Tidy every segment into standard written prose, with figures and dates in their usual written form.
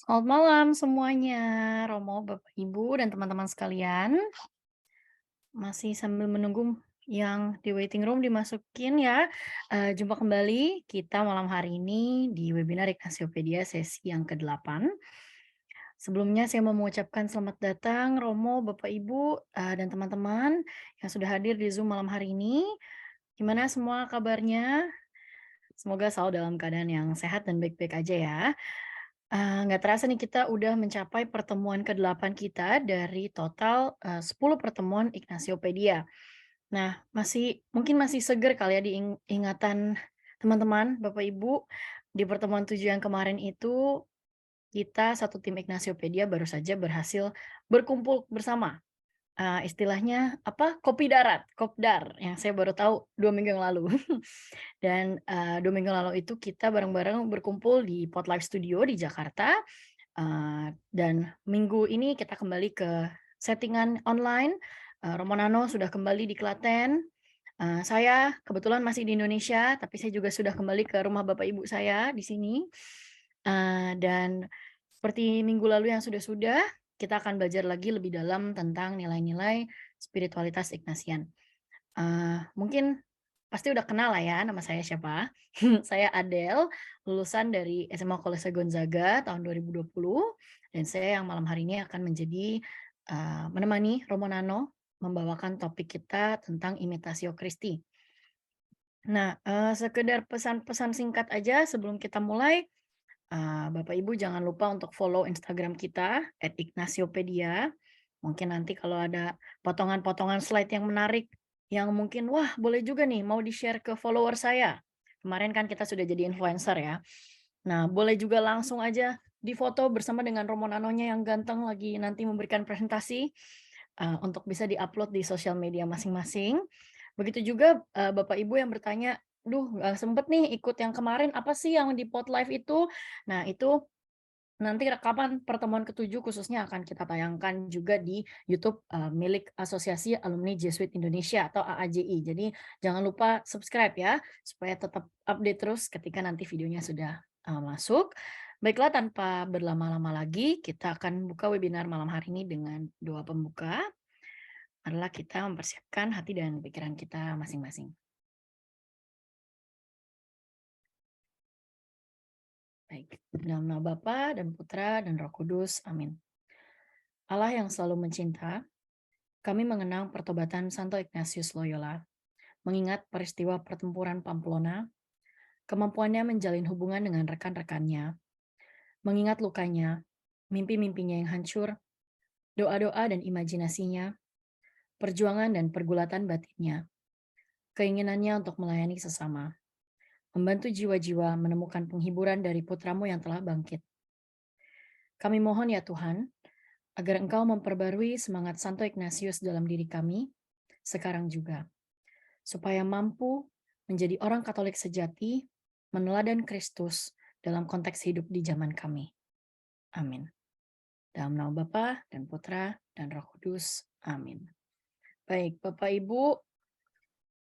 Selamat malam semuanya, Romo, Bapak, Ibu, dan teman-teman sekalian. Masih sambil menunggu yang di waiting room dimasukin ya. Jumpa kembali kita malam hari ini di webinar Ignasiopedia sesi yang ke-8. Sebelumnya saya mau mengucapkan selamat datang Romo, Bapak, Ibu, dan teman-teman yang sudah hadir di Zoom malam hari ini. Gimana semua kabarnya? Semoga selalu dalam keadaan yang sehat dan baik-baik aja ya. Nggak terasa nih kita udah mencapai pertemuan ke-8 kita dari total, 10 pertemuan Ignasiopedia. Nah, mungkin masih seger kali ya ingatan teman-teman, Bapak Ibu, di pertemuan 7 yang kemarin itu kita satu tim Ignasiopedia baru saja berhasil berkumpul bersama. Istilahnya apa, kopi darat, kopdar, yang saya baru tahu 2 minggu yang lalu. Dan, 2 minggu lalu itu kita bareng-bareng berkumpul di Pot Life Studio di Jakarta. Dan minggu ini kita kembali ke settingan online, Romo Nano sudah kembali di Klaten, saya kebetulan masih di Indonesia, tapi saya juga sudah kembali ke rumah bapak ibu saya di sini, dan seperti minggu lalu yang sudah-sudah, kita akan belajar lagi lebih dalam tentang nilai-nilai spiritualitas Ignatian. Mungkin pasti udah kenal lah ya nama saya siapa. Saya Adele, lulusan dari SMA Kolese Gonzaga tahun 2020, dan saya yang malam hari ini akan menjadi, menemani Romo Nano membawakan topik kita tentang Imitatio Christi. Nah, sekedar pesan-pesan singkat aja sebelum kita mulai, Bapak Ibu jangan lupa untuk follow Instagram kita @ignaciopedia. Mungkin nanti kalau ada potongan-potongan slide yang menarik, yang mungkin, wah boleh juga nih mau di-share ke follower saya. Kemarin kan kita sudah jadi influencer ya. Nah, boleh juga langsung aja difoto bersama dengan Romo Nanonya yang ganteng lagi nanti memberikan presentasi, untuk bisa di-upload di sosial media masing-masing. Begitu juga, Bapak Ibu yang bertanya, "Duh nggak sempet nih ikut yang kemarin, apa sih yang di Pot Live itu?" Nah itu nanti rekaman pertemuan ke-7 khususnya akan kita tayangkan juga di YouTube, milik Asosiasi Alumni Jesuit Indonesia atau AAJI. Jadi jangan lupa subscribe ya, supaya tetap update terus ketika nanti videonya sudah, masuk. Baiklah tanpa berlama-lama lagi, kita akan buka webinar malam hari ini dengan doa pembuka. Adalah kita mempersiapkan hati dan pikiran kita masing-masing. Baik, dalam nama Bapa dan Putra dan Roh Kudus, amin. Allah yang selalu mencinta, kami mengenang pertobatan Santo Ignatius Loyola, mengingat peristiwa pertempuran Pamplona, kemampuannya menjalin hubungan dengan rekan-rekannya, mengingat lukanya, mimpi-mimpinya yang hancur, doa-doa dan imajinasinya, perjuangan dan pergulatan batinnya, keinginannya untuk melayani sesama, membantu jiwa-jiwa menemukan penghiburan dari putramu yang telah bangkit. Kami mohon ya Tuhan, agar Engkau memperbarui semangat Santo Ignatius dalam diri kami, sekarang juga, supaya mampu menjadi orang Katolik sejati, meneladan Kristus dalam konteks hidup di zaman kami. Amin. Dalam nama Bapa dan Putra dan Roh Kudus. Amin. Baik, Bapak Ibu,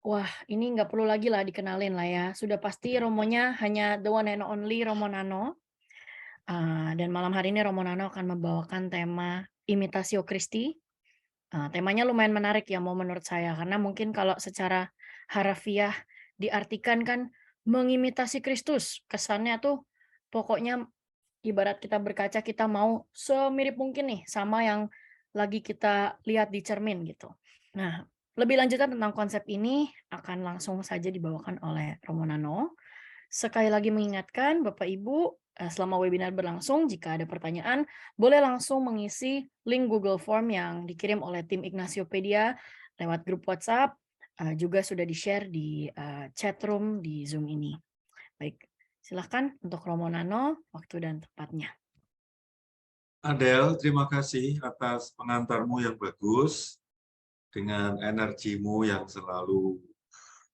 wah ini nggak perlu lagi lah dikenalin lah ya. Sudah pasti Romonya hanya the one and only Romo Nano. Dan malam hari ini Romo Nano akan membawakan tema Imitatio Christi. Temanya lumayan menarik ya mau menurut saya, karena mungkin kalau secara harfiah diartikan kan mengimitasi Kristus, kesannya tuh pokoknya ibarat kita berkaca kita mau semirip mungkin nih sama yang lagi kita lihat di cermin gitu. Nah, lebih lanjutan tentang konsep ini akan langsung saja dibawakan oleh Romo Nano. Sekali lagi mengingatkan Bapak Ibu, selama webinar berlangsung jika ada pertanyaan, boleh langsung mengisi link Google Form yang dikirim oleh tim Ignaciopedia lewat grup WhatsApp, juga sudah di-share di, chat room di Zoom ini. Baik, silakan untuk Romo Nano, waktu dan tempatnya. Adele, terima kasih atas pengantarmu yang bagus dengan energimu yang selalu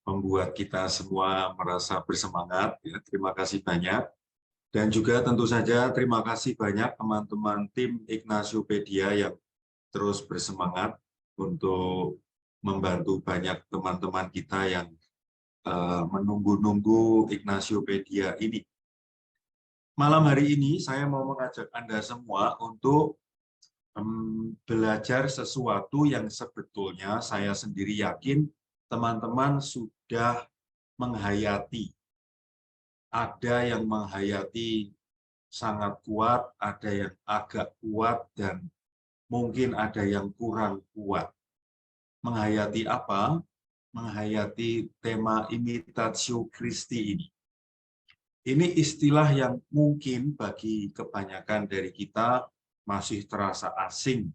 membuat kita semua merasa bersemangat. Ya, terima kasih banyak. Dan juga tentu saja terima kasih banyak teman-teman tim Ignaciopedia yang terus bersemangat untuk membantu banyak teman-teman kita yang menunggu-nunggu Ignaciopedia ini. malam hari ini saya mau mengajak Anda semua untuk belajar sesuatu yang sebetulnya saya sendiri yakin teman-teman sudah menghayati. Ada yang menghayati sangat kuat, ada yang agak kuat, dan mungkin ada yang kurang kuat. Menghayati apa? Menghayati tema imitatio Christi ini. Ini istilah yang mungkin bagi kebanyakan dari kita masih terasa asing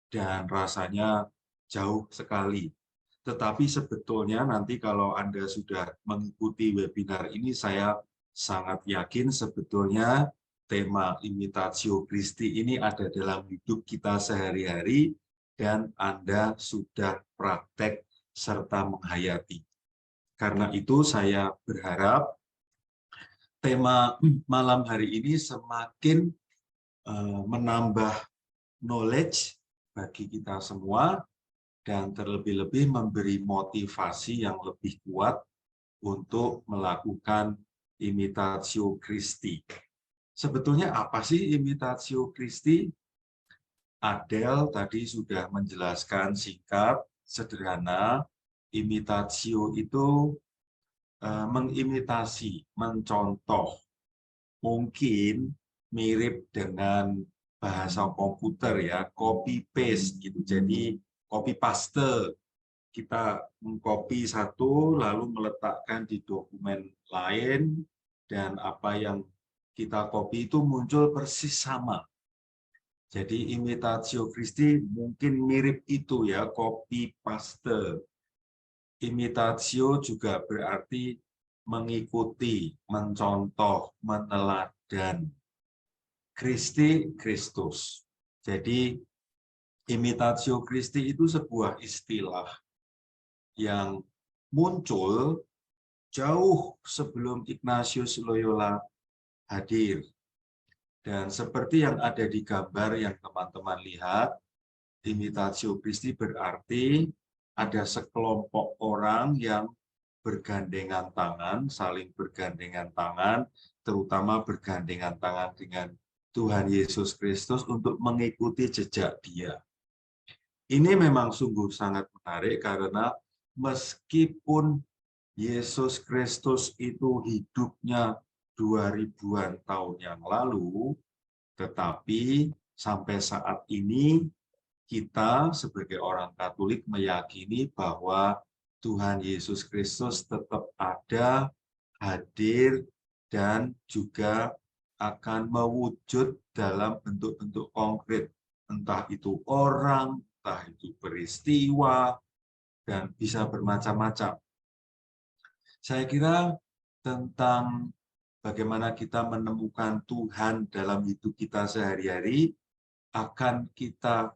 dan rasanya jauh sekali. Tetapi sebetulnya nanti kalau Anda sudah mengikuti webinar ini, saya sangat yakin sebetulnya tema imitatio Christi ini ada dalam hidup kita sehari-hari dan Anda sudah praktek serta menghayati. Karena itu saya berharap tema malam hari ini semakin menambah knowledge bagi kita semua dan terlebih-lebih memberi motivasi yang lebih kuat untuk melakukan imitatio Christi. Sebetulnya apa sih imitatio Christi? Adele tadi sudah menjelaskan singkat, sederhana. Imitatio itu mengimitasi, mencontoh. Mungkin mirip dengan bahasa komputer ya, copy paste gitu. Jadi copy paste, kita mengcopy satu lalu meletakkan di dokumen lain dan apa yang kita copy itu muncul persis sama. Jadi imitatio Christi mungkin mirip itu ya, copy paste. Imitatio juga berarti mengikuti, mencontoh, meneladan. Christi, Kristus. Jadi imitatio Christi itu sebuah istilah yang muncul jauh sebelum Ignatius Loyola hadir. Dan seperti yang ada di gambar yang teman-teman lihat, imitatio Christi berarti ada sekelompok orang yang bergandengan tangan, saling bergandengan tangan, terutama bergandengan tangan dengan Tuhan Yesus Kristus untuk mengikuti jejak Dia. Ini memang sungguh sangat menarik karena meskipun Yesus Kristus itu hidupnya 2000-an tahun yang lalu, tetapi sampai saat ini kita sebagai orang Katolik meyakini bahwa Tuhan Yesus Kristus tetap ada, hadir, dan juga akan mewujud dalam bentuk-bentuk konkret. Entah itu orang, entah itu peristiwa, dan bisa bermacam-macam. Saya kira tentang bagaimana kita menemukan Tuhan dalam hidup kita sehari-hari akan kita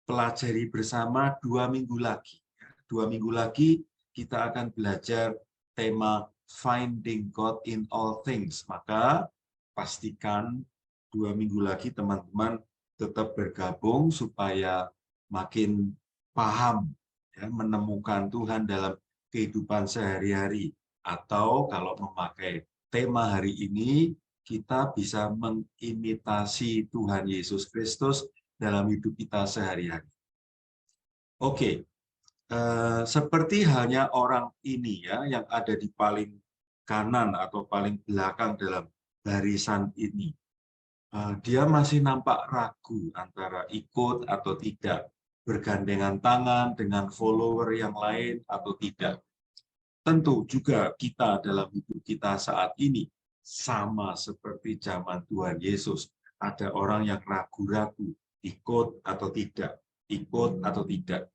pelajari bersama 2 minggu lagi. 2 minggu lagi kita akan belajar tema Finding God in All Things. Maka pastikan 2 minggu lagi teman-teman tetap bergabung supaya makin paham ya, menemukan Tuhan dalam kehidupan sehari-hari. Atau kalau memakai tema hari ini, kita bisa mengimitasi Tuhan Yesus Kristus dalam hidup kita sehari-hari. Oke, seperti halnya orang ini ya, yang ada di paling kanan atau paling belakang dalam barisan ini. Dia masih nampak ragu antara ikut atau tidak, bergandengan tangan dengan follower yang lain atau tidak. Tentu juga kita dalam hidup kita saat ini sama seperti zaman Tuhan Yesus. Ada orang yang ragu-ragu, ikut atau tidak, ikut atau tidak.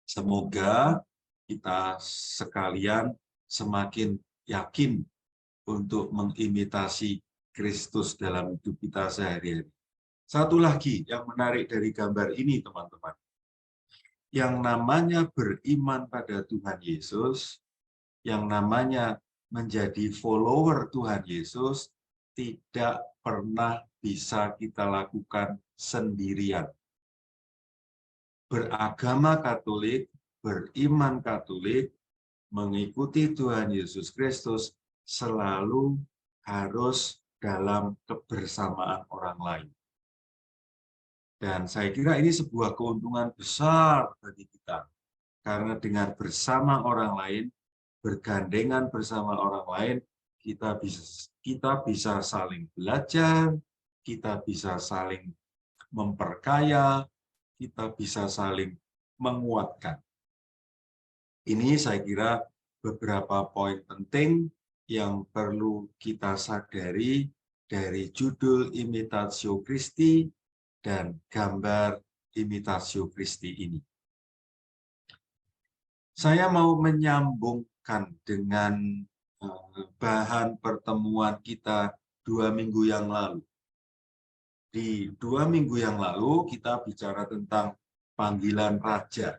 Semoga kita sekalian semakin yakin untuk mengimitasi Kristus dalam hidup kita sehari-hari. Satu lagi yang menarik dari gambar ini, teman-teman. Yang namanya beriman pada Tuhan Yesus, yang namanya menjadi follower Tuhan Yesus, tidak pernah bisa kita lakukan sendirian. Beragama Katolik, beriman Katolik, mengikuti Tuhan Yesus Kristus selalu harus dalam kebersamaan orang lain. Dan saya kira ini sebuah keuntungan besar bagi kita. Karena dengan bersama orang lain, bergandengan bersama orang lain, kita bisa saling belajar, kita bisa saling memperkaya, kita bisa saling menguatkan. Ini saya kira beberapa poin penting yang perlu kita sadari dari judul Imitatio Christi dan gambar Imitatio Christi ini. Saya mau menyambungkan dengan bahan pertemuan kita 2 minggu yang lalu. Di 2 minggu yang lalu kita bicara tentang panggilan raja.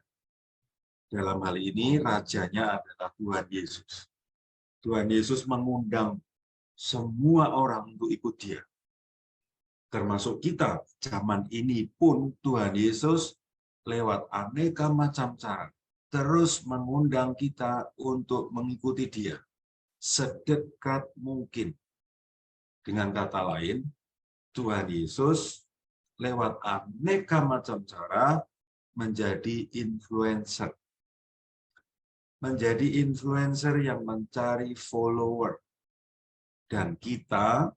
Dalam hal ini rajanya adalah Tuhan Yesus. Tuhan Yesus mengundang semua orang untuk ikut Dia. Termasuk kita, zaman ini pun Tuhan Yesus lewat aneka macam cara terus mengundang kita untuk mengikuti Dia sedekat mungkin. Dengan kata lain, Tuhan Yesus lewat aneka macam cara menjadi influencer. Menjadi influencer yang mencari follower. Dan kita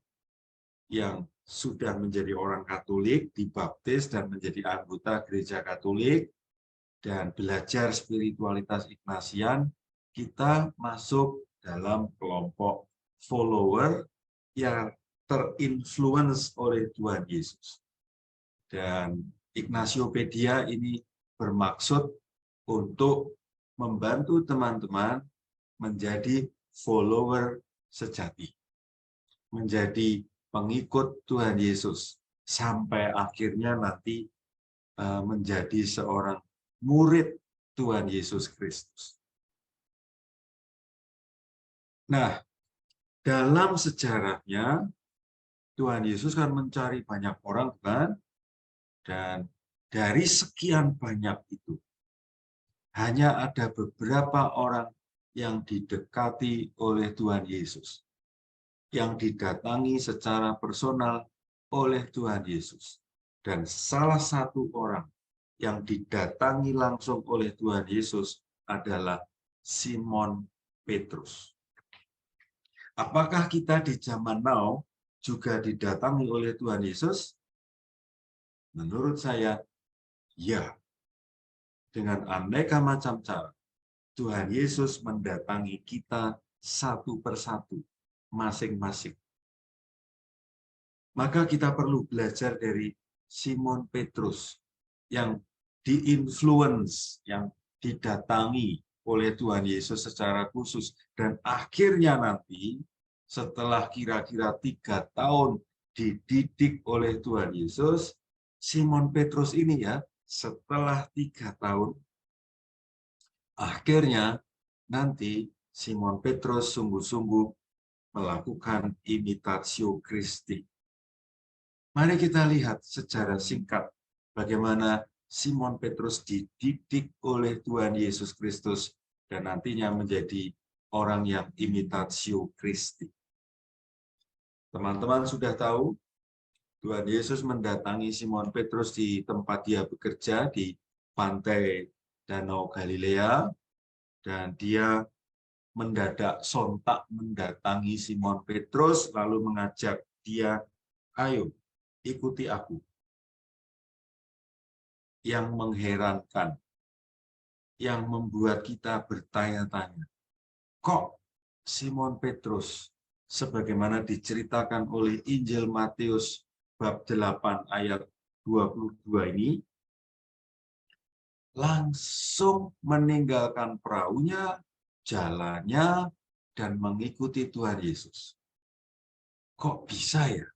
yang sudah menjadi orang Katolik, dibaptis dan menjadi anggota gereja Katolik, dan belajar spiritualitas Ignatian, kita masuk dalam kelompok follower yang terinfluence oleh Tuhan Yesus. Dan Ignatiopedia ini bermaksud untuk membantu teman-teman menjadi follower sejati, menjadi pengikut Tuhan Yesus, sampai akhirnya nanti menjadi seorang murid Tuhan Yesus Kristus. Nah, dalam sejarahnya, Tuhan Yesus kan mencari banyak orang, kan? Dan dari sekian banyak itu, hanya ada beberapa orang yang didekati oleh Tuhan Yesus, yang didatangi secara personal oleh Tuhan Yesus. Dan salah satu orang yang didatangi langsung oleh Tuhan Yesus adalah Simon Petrus. Apakah kita di zaman now juga didatangi oleh Tuhan Yesus? Menurut saya, ya. Dengan aneka macam cara, Tuhan Yesus mendatangi kita satu persatu, masing-masing. Maka kita perlu belajar dari Simon Petrus yang diinfluence, yang didatangi oleh Tuhan Yesus secara khusus. Dan akhirnya nanti, setelah kira-kira 3 tahun dididik oleh Tuhan Yesus, Simon Petrus ini ya, setelah 3 tahun, akhirnya nanti Simon Petrus sungguh-sungguh melakukan imitatio Christi. Mari kita lihat secara singkat bagaimana Simon Petrus dididik oleh Tuhan Yesus Kristus dan nantinya menjadi orang yang imitatio Christi. Teman-teman sudah tahu, Tuhan Yesus mendatangi Simon Petrus di tempat dia bekerja di pantai Danau Galilea, dan dia mendadak sontak mendatangi Simon Petrus lalu mengajak dia, ayo ikuti aku. Yang mengherankan, yang membuat kita bertanya-tanya, kok Simon Petrus sebagaimana diceritakan oleh Injil Matius bab 8 ayat 22 ini langsung meninggalkan perahunya, jalannya, dan mengikuti Tuhan Yesus. Kok bisa ya?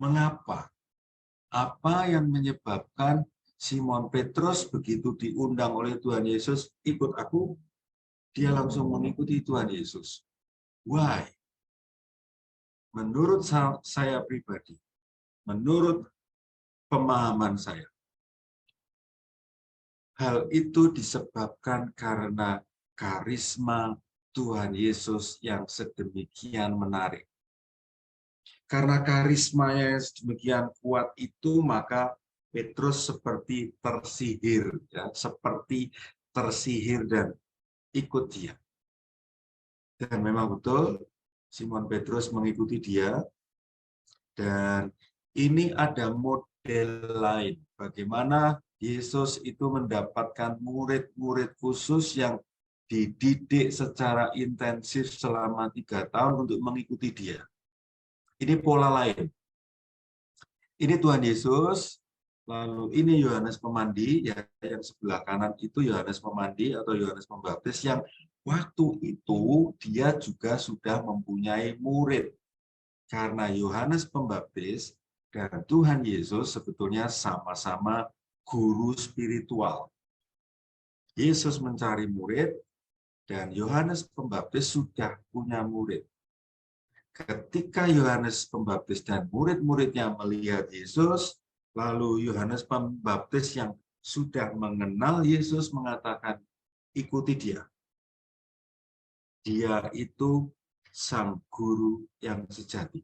Mengapa? Apa yang menyebabkan Simon Petrus begitu diundang oleh Tuhan Yesus, ikut aku, dia langsung mengikuti Tuhan Yesus? Why? Menurut saya pribadi, menurut pemahaman saya, hal itu disebabkan karena karisma Tuhan Yesus yang sedemikian menarik. karena karismanya yang demikian kuat itu, maka Petrus seperti tersihir, ya, seperti tersihir dan ikut dia. Dan memang betul, Simon Petrus mengikuti dia. Dan ini ada model lain, bagaimana Yesus itu mendapatkan murid-murid khusus yang dididik secara intensif selama 3 tahun untuk mengikuti dia. Ini pola lain. Ini Tuhan Yesus, lalu ini Yohanes Pemandi, ya, yang sebelah kanan itu Yohanes Pemandi atau Yohanes Pembaptis, yang waktu itu dia juga sudah mempunyai murid. Karena Yohanes Pembaptis dan Tuhan Yesus sebetulnya sama-sama guru spiritual. Yesus mencari murid, dan Yohanes Pembaptis sudah punya murid. Ketika Yohanes Pembaptis dan murid-muridnya melihat Yesus, lalu Yohanes Pembaptis yang sudah mengenal Yesus mengatakan, ikuti dia. Dia itu sang guru yang sejati.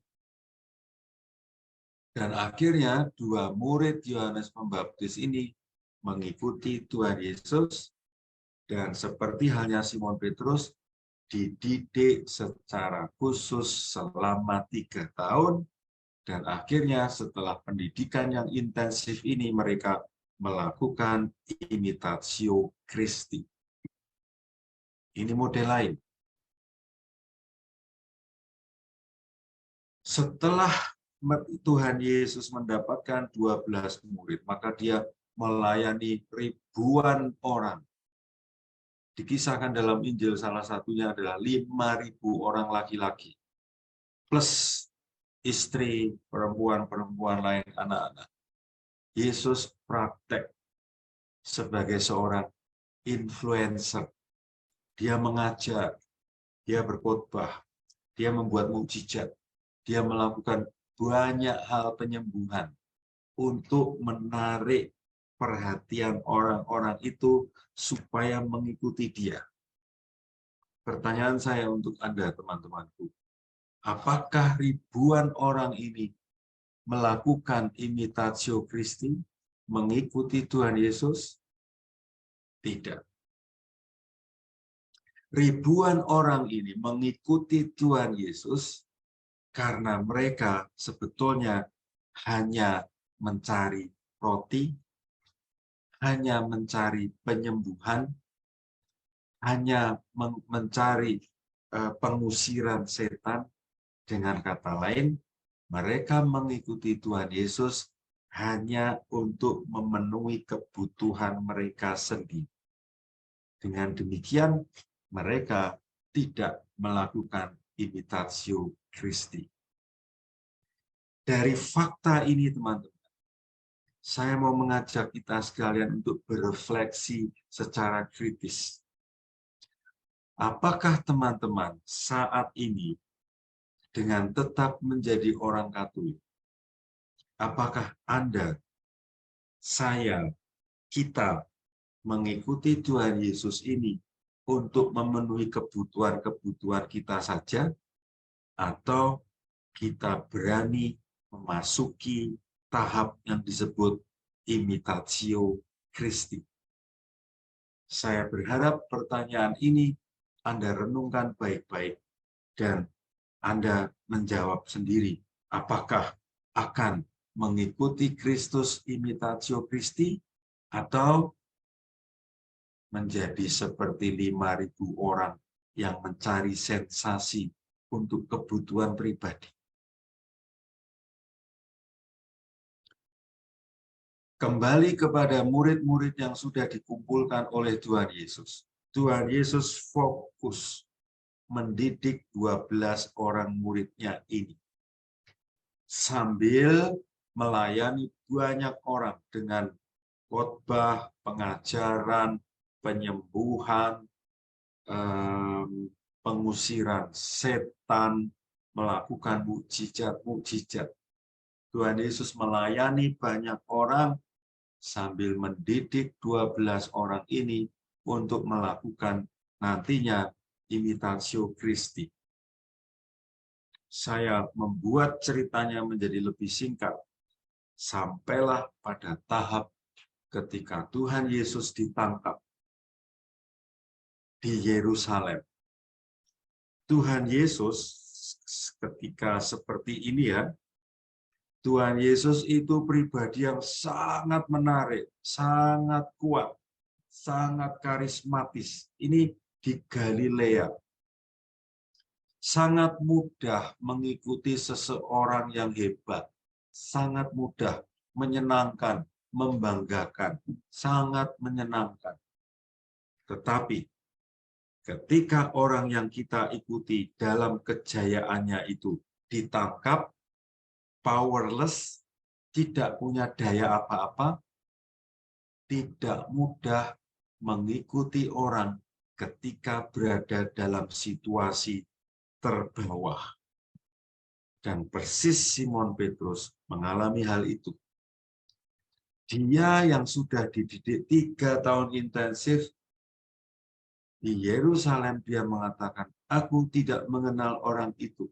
Dan akhirnya 2 murid Yohanes Pembaptis ini mengikuti Tuhan Yesus, dan seperti halnya Simon Petrus, dididik secara khusus selama 3 tahun, dan akhirnya setelah pendidikan yang intensif ini mereka melakukan imitatio Christi. Ini model lain. Setelah Tuhan Yesus mendapatkan 12 murid, maka dia melayani ribuan orang. Dikisahkan dalam Injil salah satunya adalah 5.000 orang laki-laki, plus istri, perempuan-perempuan lain, anak-anak. Yesus praktek sebagai seorang influencer. Dia mengajar, dia berkhotbah, dia membuat mukjizat, dia melakukan banyak hal penyembuhan untuk menarik perhatian orang-orang itu supaya mengikuti dia. Pertanyaan saya untuk Anda, teman-temanku, apakah ribuan orang ini melakukan imitatio Christi, mengikuti Tuhan Yesus? Tidak. Ribuan orang ini mengikuti Tuhan Yesus karena mereka sebetulnya hanya mencari roti, hanya mencari penyembuhan, hanya mencari pengusiran setan. Dengan kata lain, mereka mengikuti Tuhan Yesus hanya untuk memenuhi kebutuhan mereka sendiri. Dengan demikian, mereka tidak melakukan imitatio Christi. Dari fakta ini, teman-teman, saya mau mengajak kita sekalian untuk berefleksi secara kritis. Apakah teman-teman saat ini dengan tetap menjadi orang Katolik, apakah Anda, saya, kita mengikuti Tuhan Yesus ini untuk memenuhi kebutuhan-kebutuhan kita saja, atau kita berani memasuki tahap yang disebut imitatio Christi? Saya berharap pertanyaan ini Anda renungkan baik-baik dan Anda menjawab sendiri, apakah akan mengikuti Kristus imitatio Christi atau menjadi seperti 5.000 orang yang mencari sensasi untuk kebutuhan pribadi. Kembali kepada murid-murid yang sudah dikumpulkan oleh Tuhan Yesus. Tuhan Yesus fokus mendidik 12 orang muridnya ini, sambil melayani banyak orang dengan khotbah, pengajaran, penyembuhan, pengusiran setan, melakukan mukjizat-mukjizat. Tuhan Yesus melayani banyak orang sambil mendidik 12 orang ini untuk melakukan nantinya imitatio Christi. saya membuat ceritanya menjadi lebih singkat. Sampailah pada tahap ketika Tuhan Yesus ditangkap di Yerusalem. Tuhan Yesus ketika seperti ini ya, Tuhan Yesus itu pribadi yang sangat menarik, sangat kuat, sangat karismatis. Ini di Galilea. Sangat mudah mengikuti seseorang yang hebat. Sangat mudah, menyenangkan, membanggakan, sangat menyenangkan. Tetapi ketika orang yang kita ikuti dalam kejayaannya itu ditangkap, powerless, tidak punya daya apa-apa, tidak mudah mengikuti orang ketika berada dalam situasi terbawah. Dan persis Simon Petrus mengalami hal itu. Dia yang sudah dididik 3 tahun intensif di Yerusalem, dia mengatakan, aku tidak mengenal orang itu.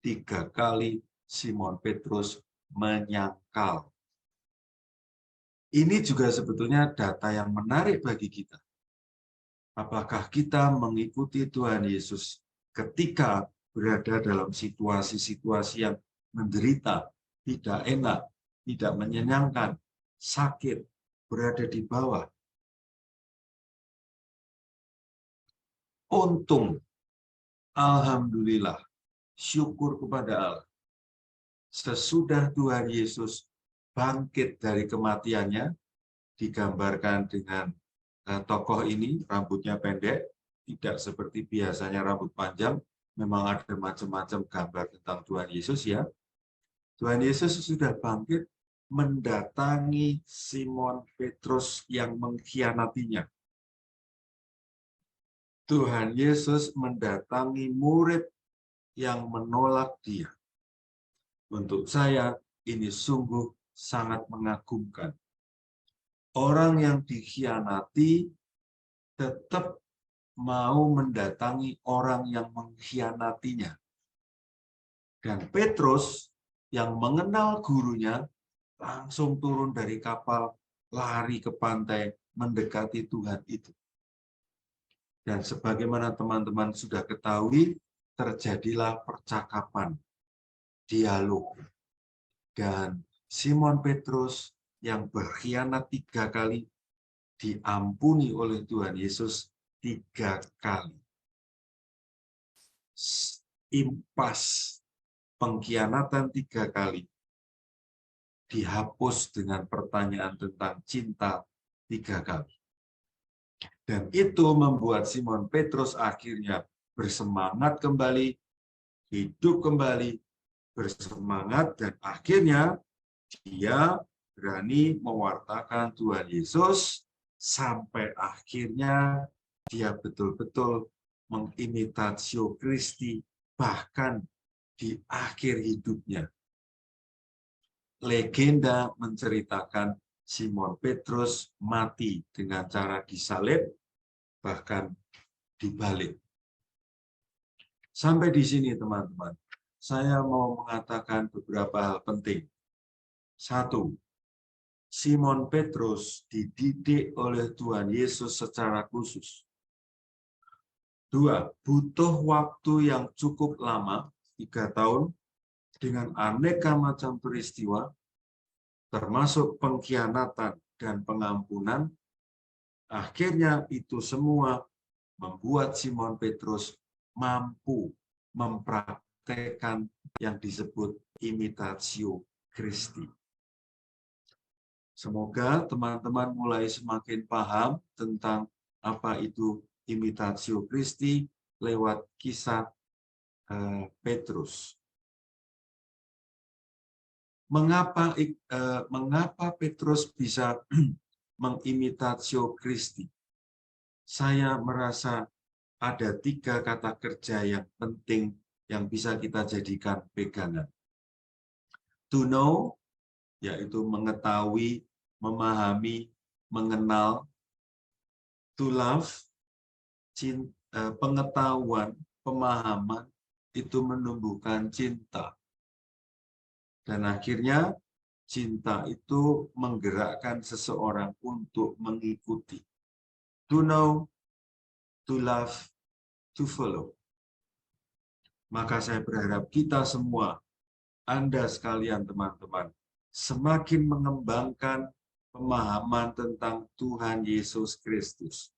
3 kali Simon Petrus menyangkal. Ini juga sebetulnya data yang menarik bagi kita. Apakah kita mengikuti Tuhan Yesus ketika berada dalam situasi-situasi yang menderita, tidak enak, tidak menyenangkan, sakit, berada di bawah. Untung, alhamdulillah, syukur kepada Allah. Sesudah Tuhan Yesus bangkit dari kematiannya, digambarkan dengan tokoh ini, rambutnya pendek, tidak seperti biasanya rambut panjang, memang ada macam-macam gambar tentang Tuhan Yesus ya. Tuhan Yesus sudah bangkit, mendatangi Simon Petrus yang mengkhianatinya. Tuhan Yesus mendatangi murid yang menolak dia. Untuk saya, ini sungguh sangat mengagumkan. Orang yang dikhianati tetap mau mendatangi orang yang mengkhianatinya. Dan Petrus yang mengenal gurunya langsung turun dari kapal, lari ke pantai, mendekati Tuhan itu. Dan sebagaimana teman-teman sudah ketahui, terjadilah percakapan, dialog. Dan Simon Petrus yang berkhianat 3 kali, diampuni oleh Tuhan Yesus 3 kali. Impas pengkhianatan 3 kali dihapus dengan pertanyaan tentang cinta 3 kali. Dan itu membuat Simon Petrus akhirnya bersemangat kembali, hidup kembali, bersemangat, dan akhirnya dia berani mewartakan Tuhan Yesus sampai akhirnya dia betul-betul mengimitatio Kristi bahkan di akhir hidupnya. Legenda menceritakan Simon Petrus mati dengan cara disalib, bahkan dibalik. Sampai di sini teman-teman, saya mau mengatakan beberapa hal penting. 1, Simon Petrus dididik oleh Tuhan Yesus secara khusus. 2, butuh waktu yang cukup lama, 3 tahun, dengan aneka macam peristiwa, termasuk pengkhianatan dan pengampunan. Akhirnya itu semua membuat Simon Petrus mampu mempraktekkan yang disebut imitatio Christi. Semoga teman-teman mulai semakin paham tentang apa itu imitatio Christi lewat kisah Petrus. Mengapa Petrus bisa mengimitatio Christi? Saya merasa ada 3 kata kerja yang penting yang bisa kita jadikan pegangan. To know, yaitu mengetahui, memahami, mengenal. To love, pengetahuan, pemahaman, itu menumbuhkan cinta. Dan akhirnya cinta itu menggerakkan seseorang untuk mengikuti. To know, to love, to follow. Maka saya berharap kita semua, Anda sekalian teman-teman, semakin mengembangkan pemahaman tentang Tuhan Yesus Kristus.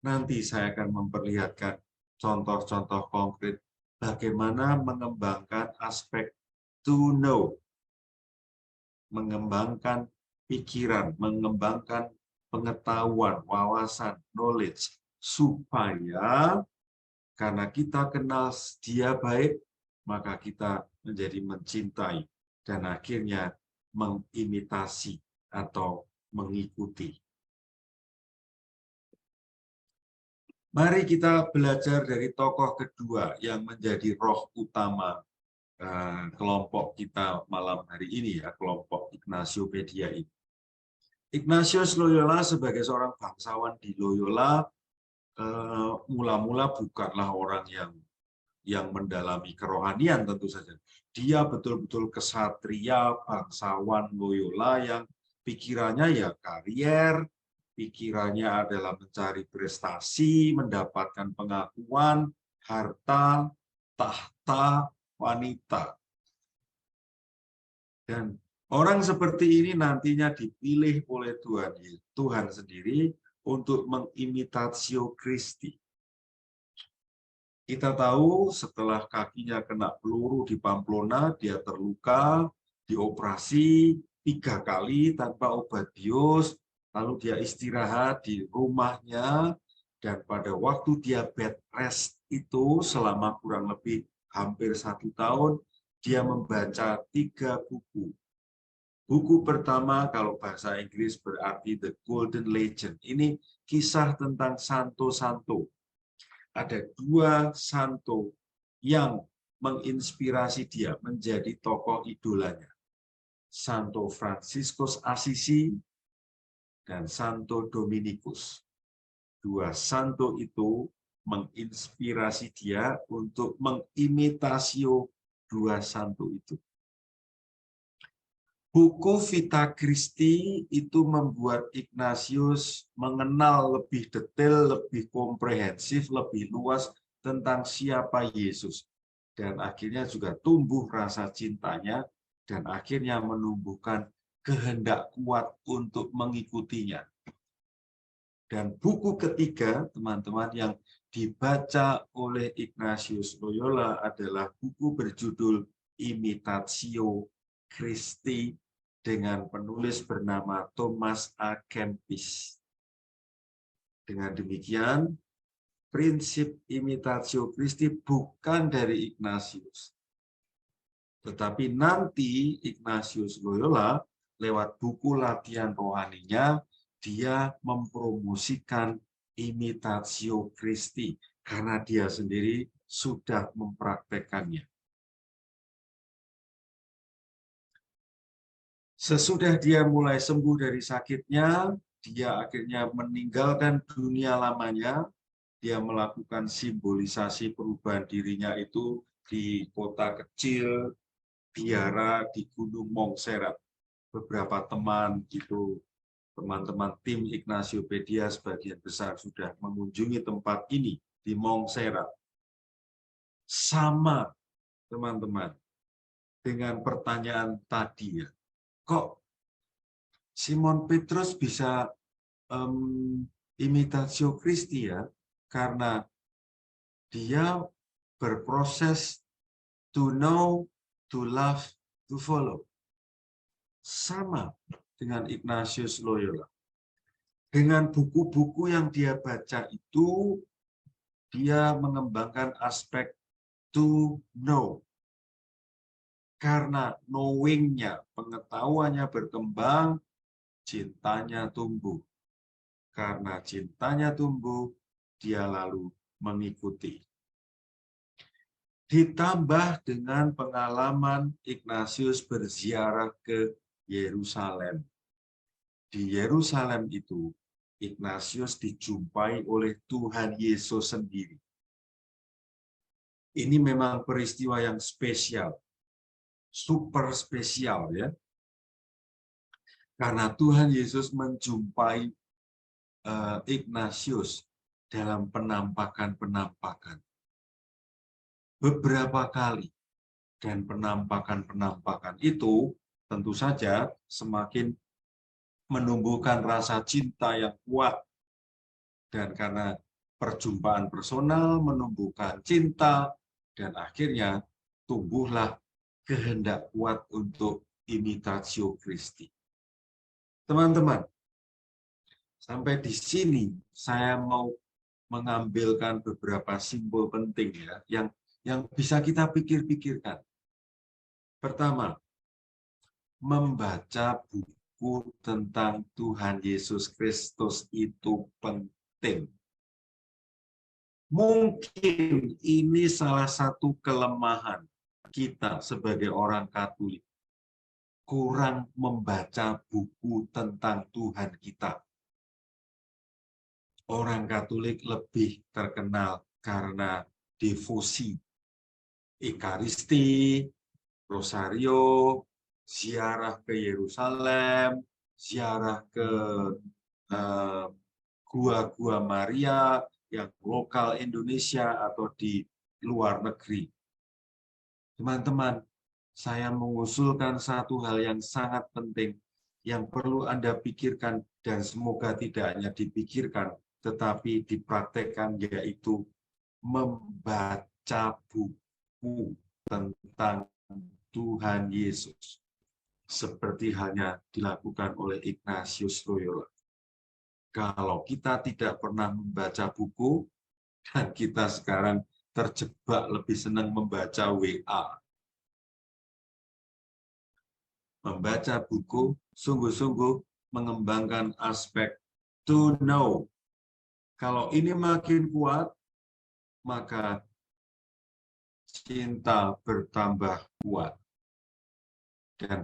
Nanti saya akan memperlihatkan contoh-contoh konkret bagaimana mengembangkan aspek to know, mengembangkan pikiran, mengembangkan pengetahuan, wawasan, knowledge, supaya karena kita kenal dia baik, maka kita menjadi mencintai dan akhirnya mengimitasi atau mengikuti. Mari kita belajar dari tokoh kedua yang menjadi roh utama kelompok kita malam hari ini, ya, kelompok Ignatiopedia ini. Ignatius Loyola sebagai seorang bangsawan di Loyola mula-mula bukanlah orang yang mendalami kerohanian tentu saja. Dia betul-betul kesatria, bangsawan Loyola yang pikirannya ya karier, pikirannya adalah mencari prestasi, mendapatkan pengakuan, harta, tahta, wanita. Dan orang seperti ini nantinya dipilih oleh Tuhan sendiri untuk mengimitasi Kristi. Kita tahu setelah kakinya kena peluru di Pamplona, dia terluka, dioperasi 3 kali tanpa obat bius, lalu dia istirahat di rumahnya, dan pada waktu dia bed rest itu selama kurang lebih hampir 1 tahun, dia membaca 3 buku. Buku pertama kalau bahasa Inggris berarti The Golden Legend. Ini kisah tentang santo-santo. Ada 2 santo yang menginspirasi dia menjadi tokoh idolanya. Santo Fransiskus Assisi dan Santo Dominikus. 2 santo itu menginspirasi dia untuk mengimitasi 2 santo itu. Buku Vita Christi itu membuat Ignatius mengenal lebih detail, lebih komprehensif, lebih luas tentang siapa Yesus. Dan akhirnya juga tumbuh rasa cintanya dan akhirnya menumbuhkan kehendak kuat untuk mengikutinya. Dan buku ketiga, teman-teman, yang dibaca oleh Ignatius Loyola adalah buku berjudul Imitatio Christi dengan penulis bernama Thomas A. Kempis. Dengan demikian, prinsip imitatio Christi bukan dari Ignatius. Tetapi nanti Ignatius Loyola lewat buku latihan rohaninya, dia mempromosikan imitatio Christi karena dia sendiri sudah mempraktekannya. Sesudah dia mulai sembuh dari sakitnya, dia akhirnya meninggalkan dunia lamanya. Dia melakukan simbolisasi perubahan dirinya itu di kota kecil, biara di Gunung Montserrat. Beberapa teman itu, teman-teman tim Ignatiopedia sebagian besar sudah mengunjungi tempat ini di Montserrat. Sama, teman-teman, dengan pertanyaan tadi ya. Kok Simon Petrus bisa imitatio Christi ya? Karena dia berproses to know, to love, to follow. Sama dengan Ignatius Loyola. Dengan buku-buku yang dia baca itu, dia mengembangkan aspek to know. Karena knowing-nya, pengetahuannya berkembang, cintanya tumbuh. Karena cintanya tumbuh, dia lalu mengikuti. Ditambah dengan pengalaman Ignatius berziarah ke Yerusalem. Di Yerusalem itu, Ignatius dijumpai oleh Tuhan Yesus sendiri. Ini memang peristiwa yang spesial, super spesial ya. Karena Tuhan Yesus menjumpai Ignatius dalam penampakan-penampakan. Beberapa kali. Dan penampakan-penampakan itu tentu saja semakin menumbuhkan rasa cinta yang kuat. Dan karena perjumpaan personal menumbuhkan cinta, dan akhirnya tumbuhlah kehendak kuat untuk imitatio Christi. Teman-teman, sampai di sini saya mau mengambilkan beberapa simbol penting ya, yang bisa kita pikir-pikirkan. Pertama, membaca buku tentang Tuhan Yesus Kristus itu penting. Mungkin ini salah satu kelemahan kita sebagai orang Katolik. Kurang membaca buku tentang Tuhan kita. Orang Katolik lebih terkenal karena devosi, Ekaristi, Rosario, ziarah ke Yerusalem, ziarah ke gua-gua Maria yang lokal Indonesia atau di luar negeri. Teman-teman, saya mengusulkan satu hal yang sangat penting yang perlu Anda pikirkan dan semoga tidak hanya dipikirkan tetapi dipraktekkan, yaitu membaca buku tentang Tuhan Yesus seperti halnya dilakukan oleh Ignatius Loyola. Kalau kita tidak pernah membaca buku dan kita sekarang terjebak lebih senang membaca WA. Membaca buku sungguh-sungguh mengembangkan aspek to know. Kalau ini makin kuat, maka cinta bertambah kuat. Dan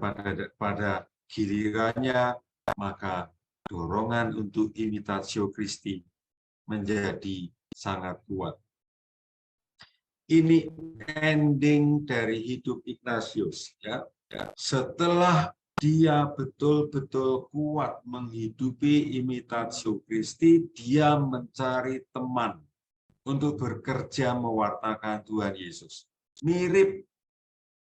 pada gilirannya, maka dorongan untuk imitatio Christi menjadi sangat kuat. Ini ending dari hidup Ignatius. Ya. Setelah dia betul-betul kuat menghidupi imitatio Christi, dia mencari teman untuk bekerja mewartakan Tuhan Yesus. Mirip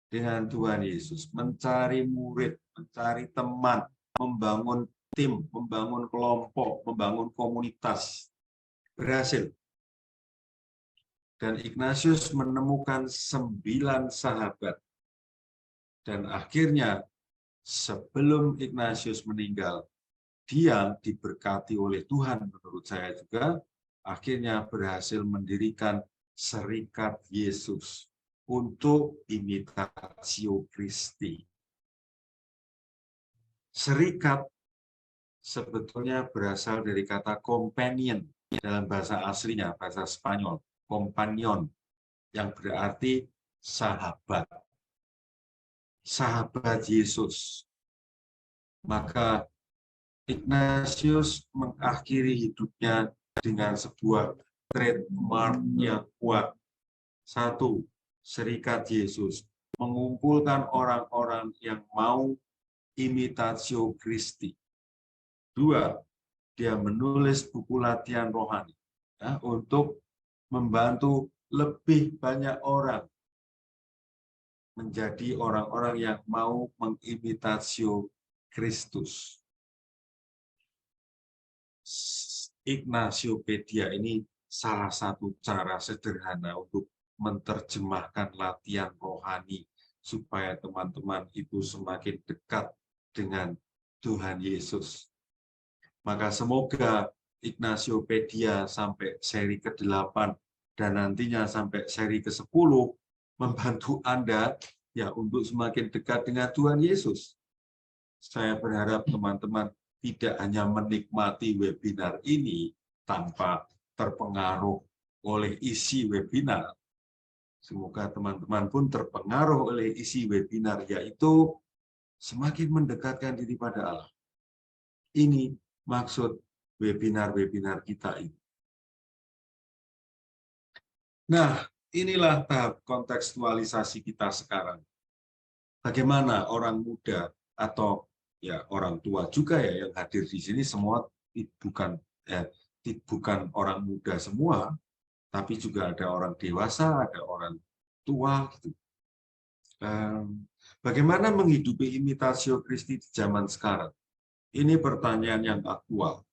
dengan Tuhan Yesus, mencari murid, mencari teman, membangun tim, membangun kelompok, membangun komunitas. Berhasil. Dan Ignatius menemukan 9 sahabat. Dan akhirnya, sebelum Ignatius meninggal, dia diberkati oleh Tuhan menurut saya juga, akhirnya berhasil mendirikan Serikat Yesus untuk imitatio Christi. Serikat sebetulnya berasal dari kata companion dalam bahasa aslinya, bahasa Spanyol, companion, yang berarti sahabat. Sahabat Yesus. Maka Ignatius mengakhiri hidupnya dengan sebuah trademark yang kuat. 1. Serikat Yesus. Mengumpulkan orang-orang yang mau imitatio Christi. 2. Dia menulis buku latihan rohani ya, untuk membantu lebih banyak orang menjadi orang-orang yang mau mengimitatio Kristus. Ignatiopedia ini salah satu cara sederhana untuk menerjemahkan latihan rohani supaya teman-teman itu semakin dekat dengan Tuhan Yesus. Maka semoga Ignatiopedia sampai seri ke-8 dan nantinya sampai seri ke-10 membantu Anda ya untuk semakin dekat dengan Tuhan Yesus. Saya berharap teman-teman tidak hanya menikmati webinar ini tanpa terpengaruh oleh isi webinar. Semoga teman-teman pun terpengaruh oleh isi webinar, yaitu semakin mendekatkan diri pada Allah. Ini maksud webinar-webinar kita ini. Nah, inilah tahap kontekstualisasi kita sekarang. Bagaimana orang muda atau ya orang tua juga ya yang hadir di sini semua bukan eh, bukan orang muda semua, tapi juga ada orang dewasa, ada orang tua gitu. Bagaimana menghidupi imitasio Kristi di zaman sekarang? Ini pertanyaan yang aktual.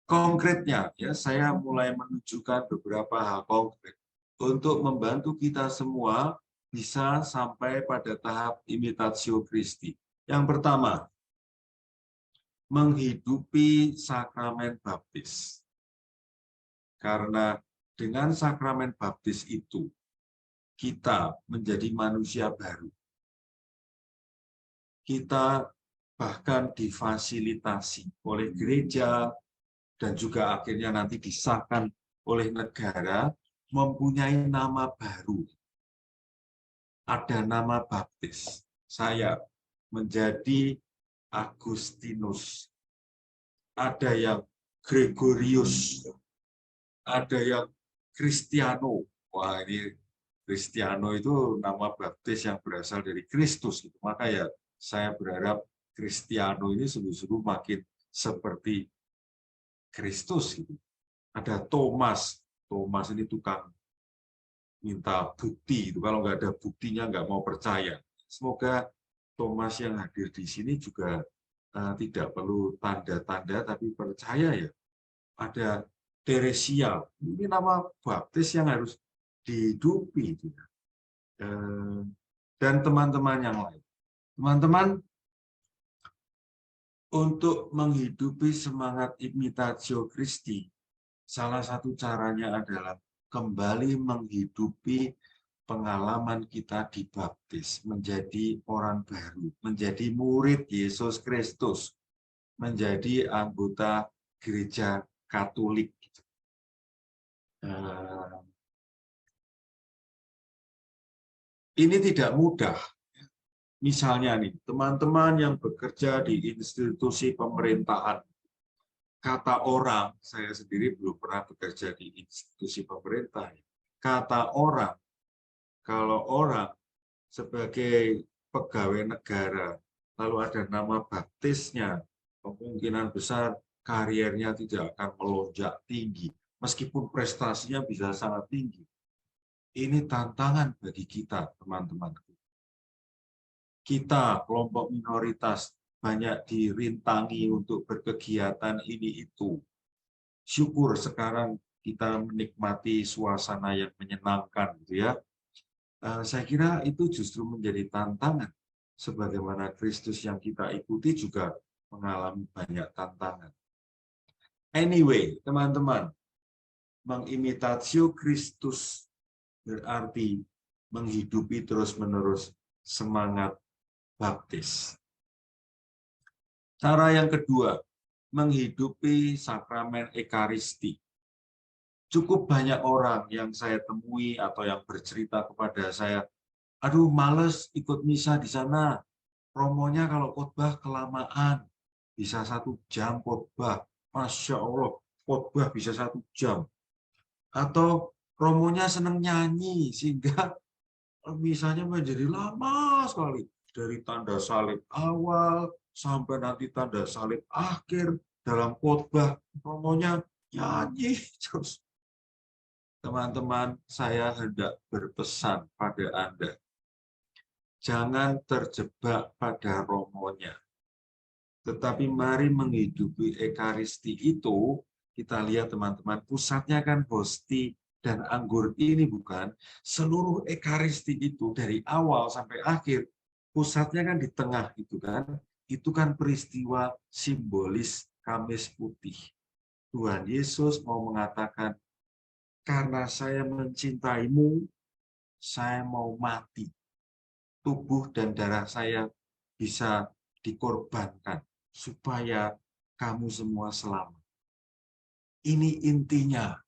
Konkretnya, ya saya mulai menunjukkan beberapa hal konkret untuk membantu kita semua bisa sampai pada tahap imitatio Christi. Yang pertama, menghidupi sakramen baptis. Karena dengan sakramen baptis itu, kita menjadi manusia baru. Kita bahkan difasilitasi oleh gereja, dan juga akhirnya nanti disahkan oleh negara, mempunyai nama baru. Ada nama baptis. Saya menjadi Agustinus. Ada yang Gregorius. Ada yang Cristiano. Wah, ini Cristiano itu nama baptis yang berasal dari Kristus. Maka ya saya berharap Cristiano ini sungguh-sungguh makin seperti Kristus. Ada Thomas. Thomas ini tukang minta bukti. Kalau nggak ada buktinya nggak mau percaya. Semoga Thomas yang hadir di sini juga tidak perlu tanda-tanda, tapi percaya ya. Ada Teresia. Ini nama baptis yang harus dihidupi. Dan teman-teman yang lain. Teman-teman, untuk menghidupi semangat imitatio Christi, salah satu caranya adalah kembali menghidupi pengalaman kita dibaptis, menjadi orang baru, menjadi murid Yesus Kristus, menjadi anggota gereja Katolik. Ini tidak mudah. Misalnya nih, teman-teman yang bekerja di institusi pemerintahan, kata orang, saya sendiri belum pernah bekerja di institusi pemerintah. Kata orang, kalau orang sebagai pegawai negara, lalu ada nama baptisnya, kemungkinan besar karirnya tidak akan melonjak tinggi, meskipun prestasinya bisa sangat tinggi. Ini tantangan bagi kita, teman-teman. Kita, kelompok minoritas, banyak dirintangi untuk berkegiatan ini itu. Syukur sekarang kita menikmati suasana yang menyenangkan, gitu ya. Saya kira itu justru menjadi tantangan. Sebagaimana Kristus yang kita ikuti juga mengalami banyak tantangan. Anyway, teman-teman, mengimitatio Kristus berarti menghidupi terus-menerus semangat baptis. Cara yang kedua, menghidupi sakramen Ekaristi. Cukup banyak orang yang saya temui atau yang bercerita kepada saya, aduh males ikut misa di sana, promonya kalau khotbah kelamaan, bisa 1 jam khotbah, Masya Allah, khotbah bisa 1 jam. Atau promonya seneng nyanyi, sehingga misanya menjadi lama sekali. Dari tanda salib awal sampai nanti tanda salib akhir, dalam khotbah promonya nyanyi terus. Teman-teman, saya hendak berpesan pada Anda, jangan terjebak pada romonya. Tetapi mari menghidupi Ekaristi itu, kita lihat teman-teman, pusatnya kan hosti dan anggur ini bukan. Seluruh Ekaristi itu dari awal sampai akhir, pusatnya kan di tengah itu kan. Itu kan peristiwa simbolis Kamis Putih. Tuhan Yesus mau mengatakan, karena saya mencintaimu, saya mau mati. Tubuh dan darah saya bisa dikorbankan supaya kamu semua selamat. Ini intinya.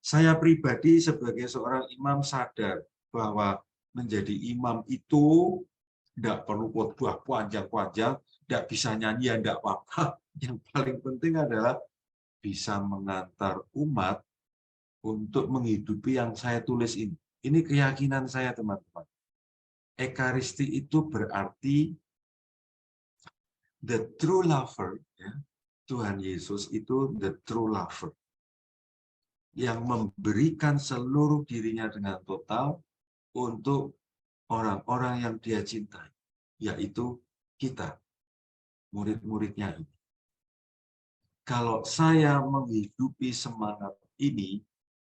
Saya pribadi sebagai seorang imam sadar bahwa menjadi imam itu tidak perlu khotbah panjang-panjang, tidak bisa nyanyi, tidak apa-apa. Yang paling penting adalah bisa mengantar umat untuk menghidupi yang saya tulis ini. Ini keyakinan saya, teman-teman. Ekaristi itu berarti the true lover, ya. Tuhan Yesus itu the true lover yang memberikan seluruh dirinya dengan total untuk orang-orang yang dia cintai, yaitu kita, murid-muridnya ini. Kalau saya menghidupi semangat ini,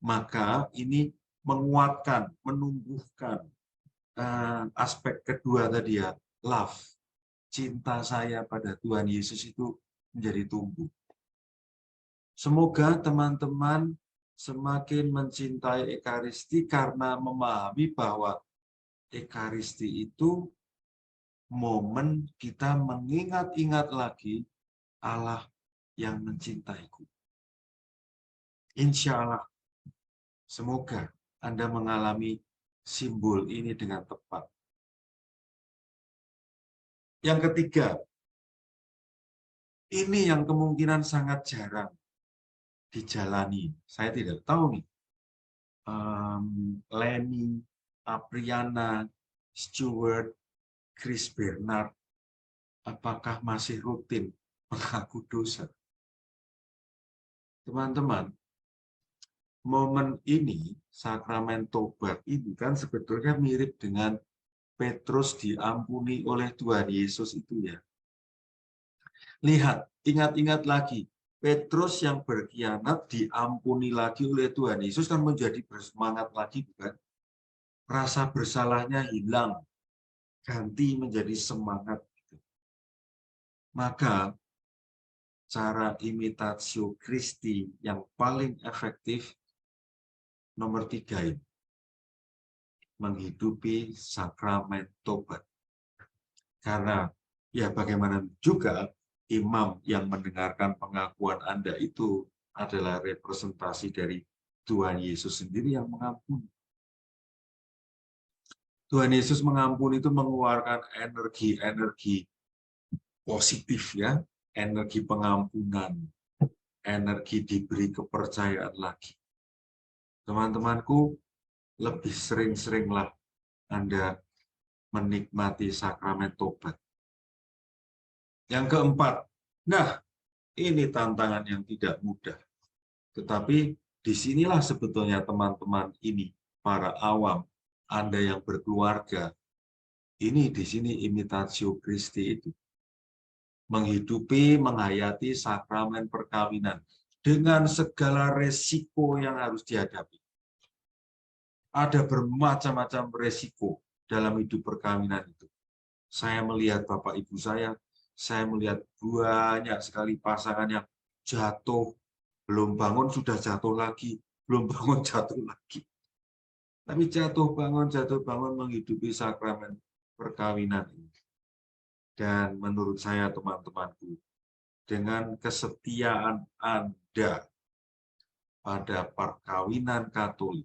maka ini menguatkan, menumbuhkan aspek kedua tadi ya, love. Cinta saya pada Tuhan Yesus itu menjadi tumbuh. Semoga teman-teman semakin mencintai Ekaristi karena memahami bahwa Ekaristi itu momen kita mengingat-ingat lagi Allah yang mencintaiku. Insya Allah, semoga Anda mengalami simbol ini dengan tepat. Yang ketiga, ini yang kemungkinan sangat jarang dijalani. Saya tidak tahu nih, Lenny, Apriana, Stewart, Chris Bernard, apakah masih rutin mengaku dosa? Teman-teman, momen ini, sakramen tobat ini kan sebetulnya mirip dengan Petrus diampuni oleh Tuhan Yesus itu ya. Lihat, ingat-ingat lagi, Petrus yang berkhianat diampuni lagi oleh Tuhan Yesus kan menjadi bersemangat lagi, bukan? Rasa bersalahnya hilang, ganti menjadi semangat. Maka cara imitatio Christi yang paling efektif nomor 3 ini, menghidupi sakramen tobat. Karena ya bagaimana juga imam yang mendengarkan pengakuan Anda itu adalah representasi dari Tuhan Yesus sendiri yang mengampuni. Tuhan Yesus mengampuni itu mengeluarkan energi-energi positif ya, energi pengampunan, energi diberi kepercayaan lagi. Teman-temanku, lebih sering-seringlah Anda menikmati sakramen tobat. Yang keempat, nah ini tantangan yang tidak mudah. Tetapi disinilah sebetulnya teman-teman ini, para awam, Anda yang berkeluarga, ini di sini imitatio Christi itu. Menghidupi, menghayati sakramen perkawinan dengan segala resiko yang harus dihadapi. Ada bermacam-macam resiko dalam hidup perkawinan itu. Saya melihat Bapak Ibu saya melihat banyak sekali pasangan yang jatuh, belum bangun sudah jatuh lagi, belum bangun jatuh lagi. Tapi jatuh bangun menghidupi sakramen perkawinan ini. Dan menurut saya teman-temanku, dengan kesetiaan Anda pada perkawinan Katolik,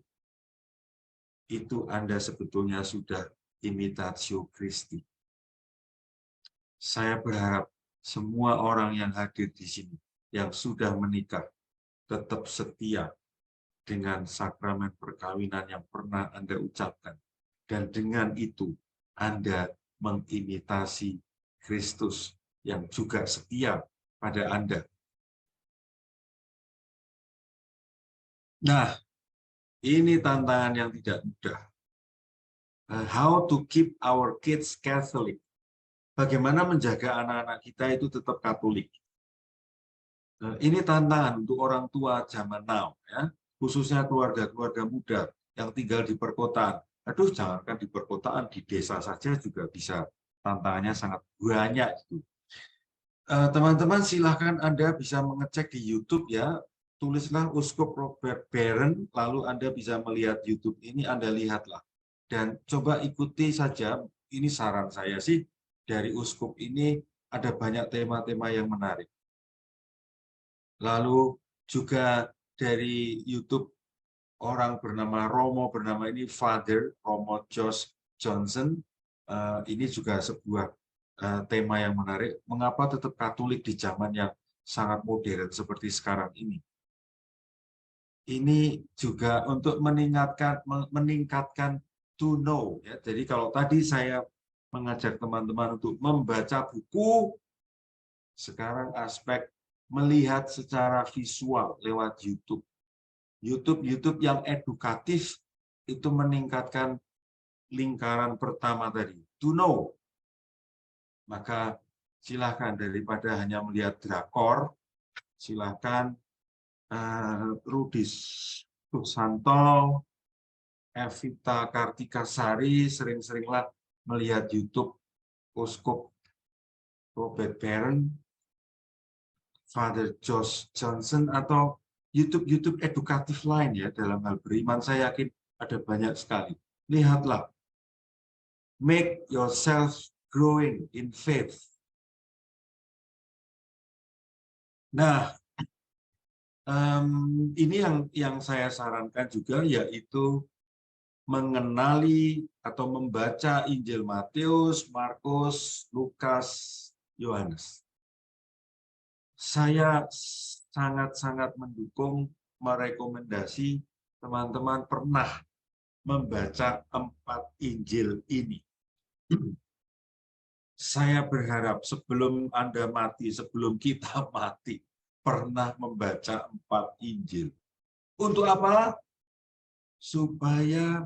itu Anda sebetulnya sudah imitatio Christi. Saya berharap semua orang yang hadir di sini, yang sudah menikah, tetap setia dengan sakramen perkawinan yang pernah Anda ucapkan. Dan dengan itu, Anda mengimitasi Kristus yang juga setia pada Anda. Nah, ini tantangan yang tidak mudah. How to keep our kids Catholic. Bagaimana menjaga anak-anak kita itu tetap Katolik. Ini tantangan untuk orang tua zaman now, ya, khususnya keluarga-keluarga muda yang tinggal di perkotaan. Aduh, jangankan di perkotaan, di desa saja juga bisa, tantangannya sangat banyak. Teman-teman silahkan Anda bisa mengecek di YouTube ya, tulislah Uskup Robert Barron, lalu Anda bisa melihat YouTube ini, Anda lihatlah. Dan coba ikuti saja, ini saran saya sih, dari Uskup ini ada banyak tema-tema yang menarik. Lalu juga dari YouTube orang bernama Romo, bernama ini Father Romo Josh Johnson, ini juga sebuah tema yang menarik, mengapa tetap Katolik di zaman yang sangat modern seperti sekarang ini. ini juga untuk meningkatkan to know ya. Jadi kalau tadi saya mengajak teman-teman untuk membaca buku, sekarang aspek melihat secara visual lewat YouTube. YouTube yang edukatif itu meningkatkan lingkaran pertama tadi, to know. Maka silahkan daripada hanya melihat drakor, silahkan Rudi Susanto, Evita Kartikasari sering-seringlah melihat YouTube Uskup Robert Barron, Father Josh Johnson, atau YouTube edukatif lain ya dalam hal beriman. Saya yakin ada banyak sekali. Lihatlah, make yourself growing in faith. Nah, ini yang saya sarankan juga, yaitu mengenali atau membaca Injil Matius, Markus, Lukas, Yohanes. Saya sangat-sangat mendukung, merekomendasi teman-teman pernah membaca 4 Injil ini. Saya berharap sebelum Anda mati, sebelum kita mati, pernah membaca 4 Injil. Untuk apa? Supaya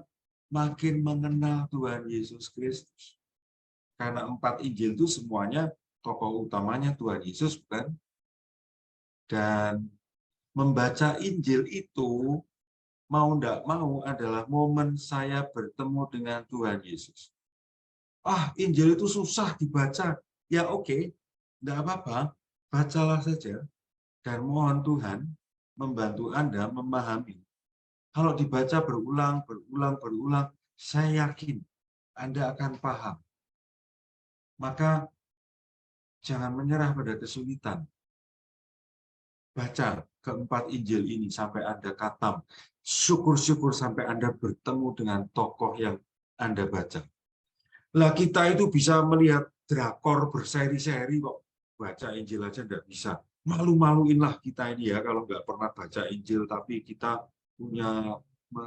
makin mengenal Tuhan Yesus Kristus. Karena 4 Injil itu semuanya tokoh utamanya Tuhan Yesus, bukan? Dan membaca Injil itu mau tidak mau adalah momen saya bertemu dengan Tuhan Yesus. Injil itu susah dibaca. Ya oke, tidak apa-apa, bacalah saja. Dan mohon Tuhan membantu Anda memahami. Kalau dibaca berulang, saya yakin Anda akan paham. Maka jangan menyerah pada kesulitan. Baca keempat Injil ini sampai Anda khatam. Syukur-syukur sampai Anda bertemu dengan tokoh yang Anda baca. Lah kita itu bisa melihat drakor berseri-seri kok. Baca Injil aja nggak bisa. Malu-maluinlah kita ini ya kalau nggak pernah baca Injil, tapi kita punya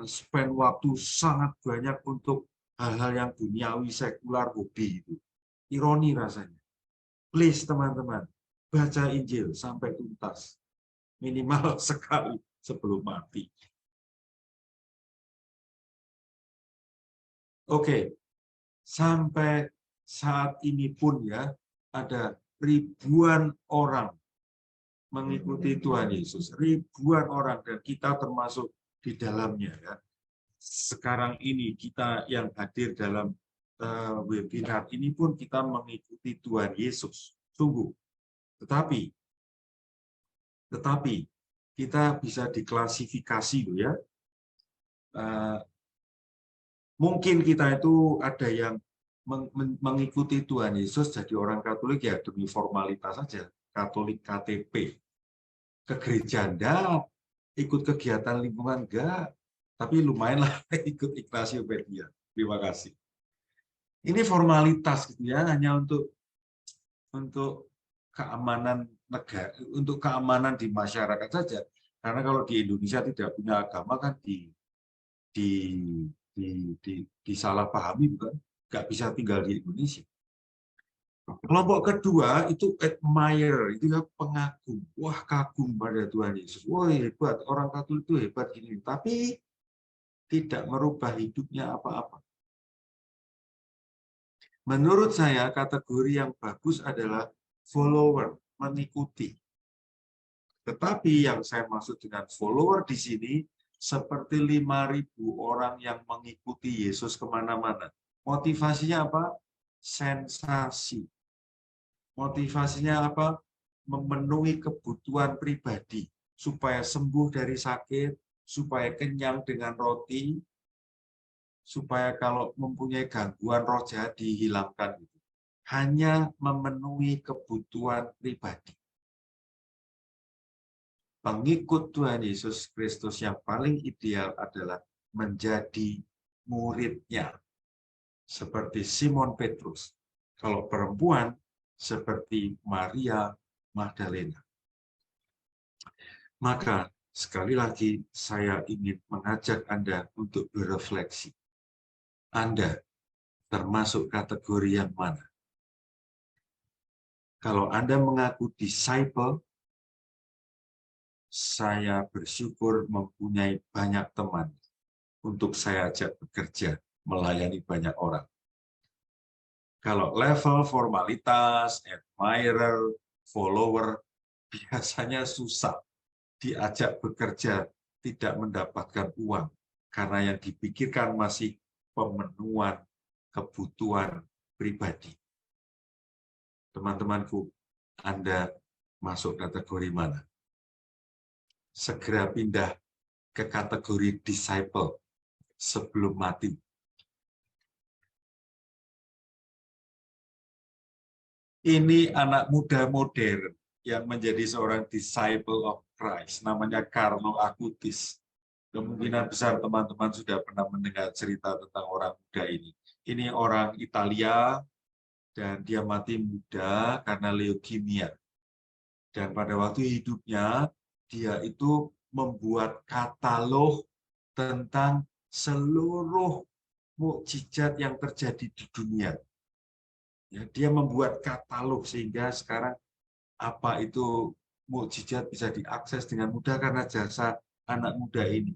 spend waktu sangat banyak untuk hal-hal yang duniawi, sekular, hobi itu. Ironi rasanya. Please teman-teman, baca Injil sampai tuntas. Minimal sekali sebelum mati. Oke, sampai saat ini pun ya, ada ribuan orang mengikuti Tuhan Yesus. Ribuan orang, dan kita termasuk di dalamnya ya. Sekarang ini kita yang hadir dalam webinar ini pun kita mengikuti Tuhan Yesus. Sungguh. Tetapi kita bisa diklasifikasi loh ya. Mungkin kita itu ada yang mengikuti Tuhan Yesus jadi orang Katolik ya demi formalitas saja, Katolik KTP. Ke gereja enggak, ikut kegiatan lingkungan enggak, tapi lumayanlah ikut Ignasiopedia. Terima kasih. Ini formalitas gitu ya, hanya untuk keamanan negara, untuk keamanan di masyarakat saja. Karena kalau di Indonesia tidak punya agama kan disalahpahami, bukan? Nggak bisa tinggal di Indonesia. Kelompok kedua itu admire, itu ya pengagum. Wah, kagum pada Tuhan Yesus. Wah, hebat, orang Katolik itu hebat gini. Tapi tidak merubah hidupnya apa-apa. Menurut saya kategori yang bagus adalah follower, mengikuti. Tetapi yang saya maksud dengan follower di sini seperti 5.000 orang yang mengikuti Yesus kemana-mana. Motivasinya apa? Sensasi. Motivasinya apa? Memenuhi kebutuhan pribadi supaya sembuh dari sakit, supaya kenyang dengan roti, supaya kalau mempunyai gangguan roh jahat dihilangkan. Hanya memenuhi kebutuhan pribadi. Pengikut Tuhan Yesus Kristus yang paling ideal adalah menjadi muridnya. Seperti Simon Petrus. Kalau perempuan, seperti Maria Magdalena. Maka Sekali lagi, saya ingin mengajak Anda untuk berefleksi. Anda termasuk kategori yang mana? Kalau Anda mengaku disciple, saya bersyukur mempunyai banyak teman untuk saya ajak bekerja, melayani banyak orang. Kalau level formalitas, admirer, follower, biasanya susah diajak bekerja, tidak mendapatkan uang, karena yang dipikirkan masih pemenuhan kebutuhan pribadi. Teman-temanku, Anda masuk kategori mana? Segera pindah ke kategori disciple sebelum mati. Ini anak muda modern yang menjadi seorang disciple of Christ, namanya Carlo Acutis. Kemungkinan besar teman-teman sudah pernah mendengar cerita tentang orang muda ini. Ini orang Italia, dan dia mati muda karena leukemia. Dan pada waktu hidupnya, dia itu membuat katalog tentang seluruh mukjizat yang terjadi di dunia. Ya, dia membuat katalog sehingga sekarang apa itu mukjizat bisa diakses dengan mudah karena jasa anak muda ini,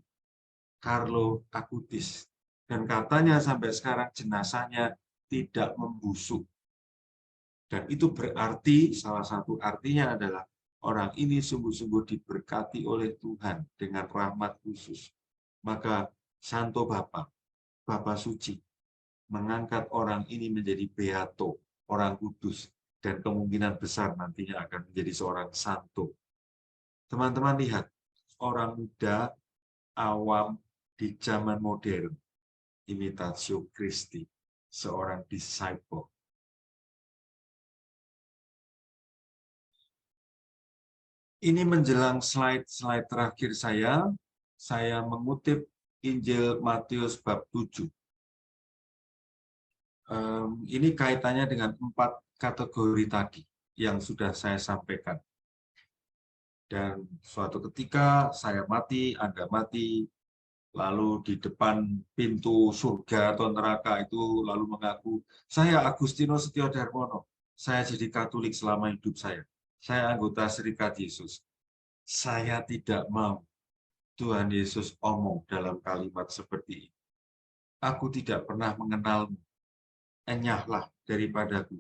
Carlo Acutis. Dan katanya sampai sekarang jenazahnya tidak membusuk. Dan itu berarti, salah satu artinya adalah orang ini sungguh-sungguh diberkati oleh Tuhan dengan rahmat khusus. Maka Santo Bapa, Bapa Suci, mengangkat orang ini menjadi beato, orang kudus, dan kemungkinan besar nantinya akan menjadi seorang santo. Teman-teman lihat, orang muda awam di zaman modern, imitatio Christi, seorang disciple. Ini menjelang slide terakhir saya mengutip Injil Matius bab 7. Ini kaitannya dengan 4 kategori tadi yang sudah saya sampaikan. Dan suatu ketika saya mati, Anda mati, lalu di depan pintu surga atau neraka itu lalu mengaku, saya Agustinus Setio Darmono, saya jadi Katolik selama hidup saya anggota Serikat Yesus. Saya tidak mau Tuhan Yesus omong dalam kalimat seperti ini. Aku tidak pernah mengenalmu, enyahlah daripadaku,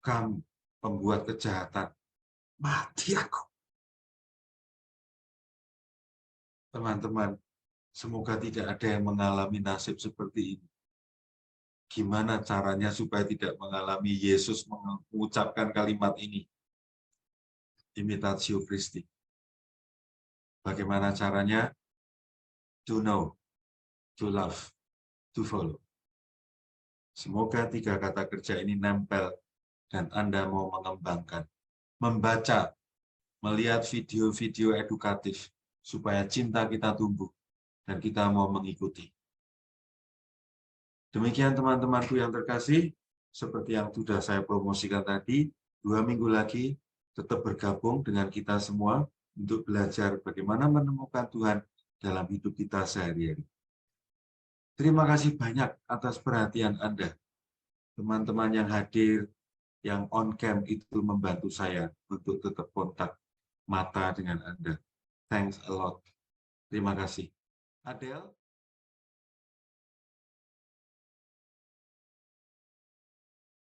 kamu pembuat kejahatan, mati aku. Teman-teman, semoga tidak ada yang mengalami nasib seperti ini. Gimana caranya supaya tidak mengalami Yesus mengucapkan kalimat ini? Imitatio Christi. Bagaimana caranya? To know, to love, to follow. Semoga 3 kata kerja ini nempel dan Anda mau mengembangkan. Membaca, melihat video-video edukatif supaya cinta kita tumbuh dan kita mau mengikuti. Demikian teman-temanku yang terkasih, seperti yang sudah saya promosikan tadi, 2 minggu lagi tetap bergabung dengan kita semua untuk belajar bagaimana menemukan Tuhan dalam hidup kita sehari-hari. Terima kasih banyak atas perhatian Anda. Teman-teman yang hadir, yang on-cam itu membantu saya untuk tetap kontak mata dengan Anda. Thanks a lot. Terima kasih. Adele?